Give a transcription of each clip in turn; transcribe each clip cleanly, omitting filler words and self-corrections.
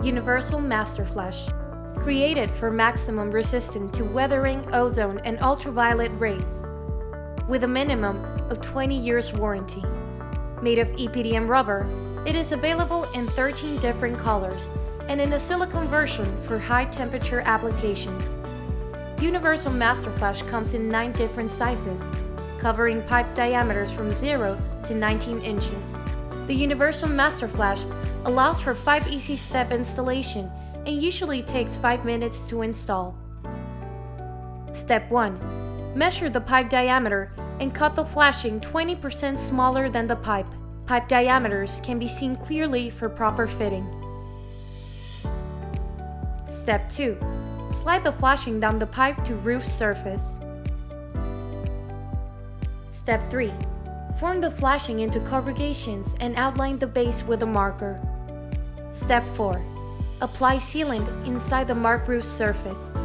Universal Master Flash. Created for maximum resistance to weathering, ozone, and ultraviolet rays. With a minimum of 20 years warranty. Made of EPDM rubber, it is available in 13 different colors and in a silicone version for high-temperature applications. Universal Master Flash comes in 9 different sizes, covering pipe diameters from 0 to 19 inches. The Universal Master Flash allows for 5 easy step installation and usually takes 5 minutes to install. Step 1. Measure the pipe diameter and cut the flashing 20% smaller than the pipe. Pipe diameters can be seen clearly for proper fitting. Step 2. Slide the flashing down the pipe to roof surface. Step 3. Form the flashing into corrugations and outline the base with a marker. Step 4. Apply sealant inside the marked roof surface.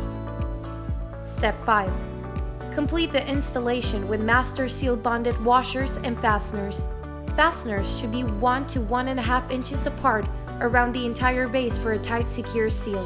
Step 5. Complete the installation with master seal bonded washers and fasteners. Fasteners should be 1 to 1.5 inches apart around the entire base for a tight, secure seal.